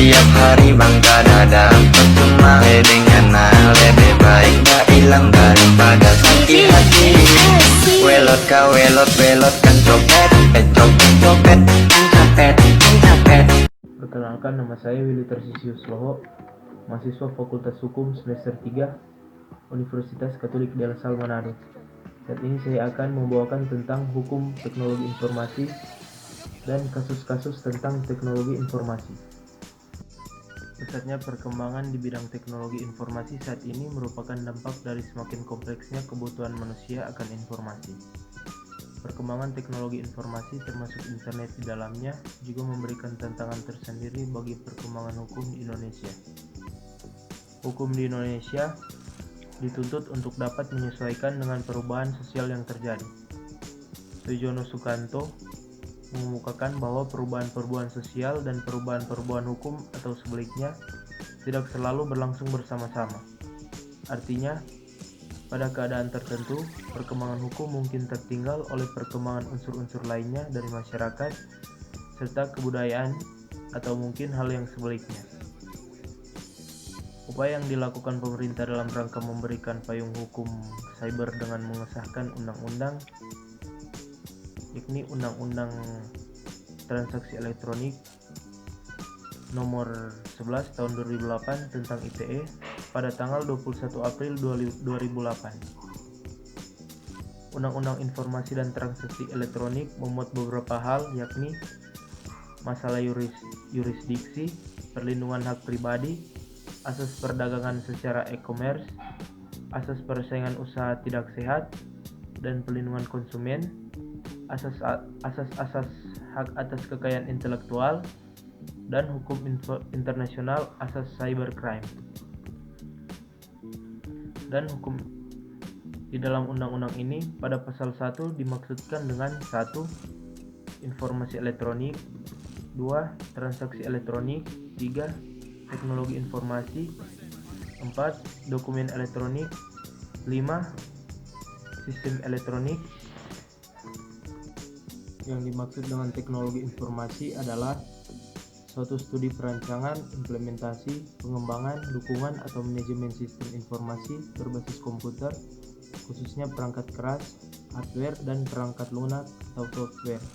Tiap hari bangka dadang, percuma dengan lebih baik gak hilang daripada sakit hati. Welot ka welot kan copet, copet, copet. Perkenalkan, nama saya Willy Tarsisius Loho, mahasiswa Fakultas Hukum semester 3 Universitas Katolik Del Salle Manado. Saat ini saya akan membawakan tentang hukum teknologi informasi dan kasus-kasus tentang teknologi informasi. Pesatnya perkembangan di bidang teknologi informasi saat ini merupakan dampak dari semakin kompleksnya kebutuhan manusia akan informasi. Perkembangan teknologi informasi termasuk internet di dalamnya juga memberikan tantangan tersendiri bagi perkembangan hukum di Indonesia. Hukum di Indonesia dituntut untuk dapat menyesuaikan dengan perubahan sosial yang terjadi. Sujono Sukanto mengemukakan bahwa perubahan-perubahan sosial dan perubahan-perubahan hukum atau sebaliknya tidak selalu berlangsung bersama-sama. Artinya, pada keadaan tertentu, perkembangan hukum mungkin tertinggal oleh perkembangan unsur-unsur lainnya dari masyarakat serta kebudayaan atau mungkin hal yang sebaliknya. Upaya yang dilakukan pemerintah dalam rangka memberikan payung hukum cyber dengan mengesahkan undang-undang yakni Undang-Undang Transaksi Elektronik Nomor 11 Tahun 2008 tentang ITE pada tanggal 21 April 2008. Undang-Undang Informasi dan Transaksi Elektronik memuat beberapa hal, yakni masalah yurisdiksi, perlindungan hak pribadi, asas perdagangan secara e-commerce, asas persaingan usaha tidak sehat, dan perlindungan konsumen, asas-asas hak atas kekayaan intelektual, dan hukum internasional asas cybercrime. Dan hukum di dalam undang-undang ini pada pasal 1 dimaksudkan dengan 1. Informasi elektronik, 2. Transaksi elektronik, 3. Teknologi informasi, 4. Dokumen elektronik, 5. Sistem elektronik. Yang dimaksud dengan teknologi informasi adalah suatu studi perancangan, implementasi, pengembangan, dukungan atau manajemen sistem informasi berbasis komputer, khususnya perangkat keras, hardware, dan perangkat lunak atau software.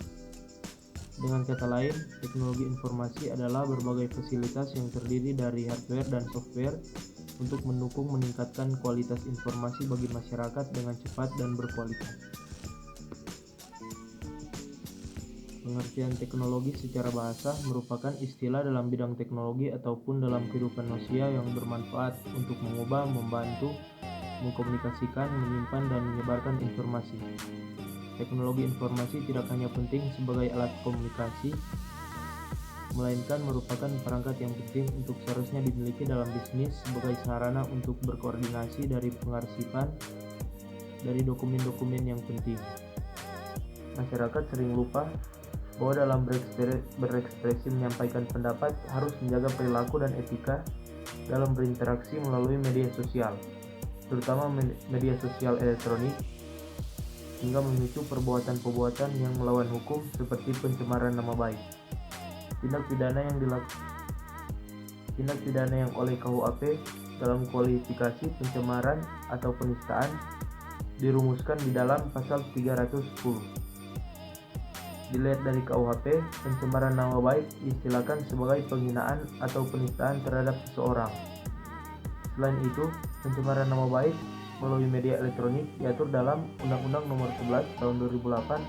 Dengan kata lain, teknologi informasi adalah berbagai fasilitas yang terdiri dari hardware dan software untuk mendukung meningkatkan kualitas informasi bagi masyarakat dengan cepat dan berkualitas. Pengertian teknologi secara bahasa merupakan istilah dalam bidang teknologi ataupun dalam kehidupan manusia yang bermanfaat untuk mengubah, membantu, mengkomunikasikan, menyimpan, dan menyebarkan informasi. Teknologi informasi tidak hanya penting sebagai alat komunikasi, melainkan merupakan perangkat yang penting untuk seharusnya dimiliki dalam bisnis sebagai sarana untuk berkoordinasi dari pengarsipan dari dokumen-dokumen yang penting. Masyarakat sering lupa bahwa dalam berekspresi menyampaikan pendapat harus menjaga perilaku dan etika dalam berinteraksi melalui media sosial, terutama media sosial elektronik, hingga memicu perbuatan-perbuatan yang melawan hukum seperti pencemaran nama baik. Tindak pidana yang oleh KUHP dalam kualifikasi pencemaran atau penistaan dirumuskan di dalam pasal 310. Dilihat dari KUHP, pencemaran nama baik diistilahkan sebagai penghinaan atau penistaan terhadap seseorang. Selain itu, pencemaran nama baik melalui media elektronik diatur dalam Undang-Undang Nomor 11 Tahun 2008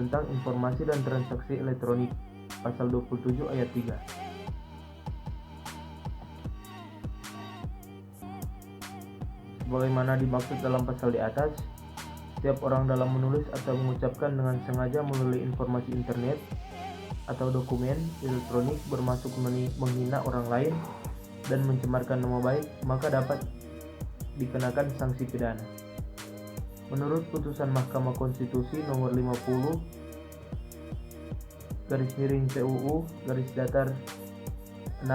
tentang Informasi dan Transaksi Elektronik, Pasal 27 Ayat 3. Sebagaimana dimaksud dalam pasal di atas, setiap orang dalam menulis atau mengucapkan dengan sengaja melalui informasi internet atau dokumen elektronik bermaksud menghina orang lain dan mencemarkan nama baik, maka dapat dikenakan sanksi pidana. Menurut putusan Mahkamah Konstitusi nomor 50 PUU _6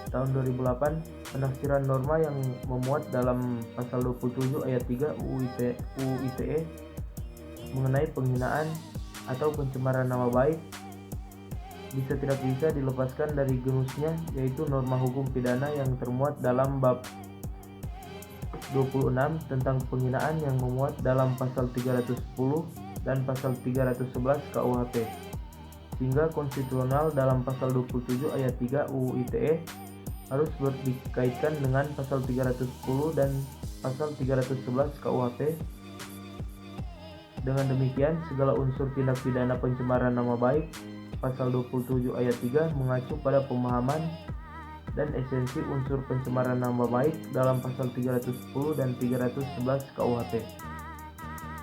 tahun 2008, penafsiran norma yang memuat dalam pasal 27 ayat 3 UU ITE mengenai penghinaan atau pencemaran nama baik bisa tidak bisa dilepaskan dari genusnya, yaitu norma hukum pidana yang termuat dalam bab 26 tentang penghinaan yang memuat dalam pasal 310 dan pasal 311 KUHP, sehingga konstitusional dalam pasal 27 ayat 3 UU ITE harus dikaitkan dengan pasal 310 dan pasal 311 KUHP. Dengan demikian, segala unsur tindak pidana pencemaran nama baik pasal 27 ayat 3 mengacu pada pemahaman dan esensi unsur pencemaran nama baik dalam pasal 310 dan 311 KUHP.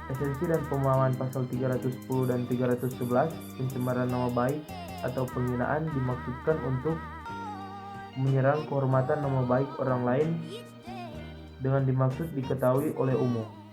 Esensi dan pemahaman pasal 310 dan 311 pencemaran nama baik atau penghinaan dimaksudkan untuk menyerang kehormatan nama baik orang lain dengan dimaksud diketahui oleh umum.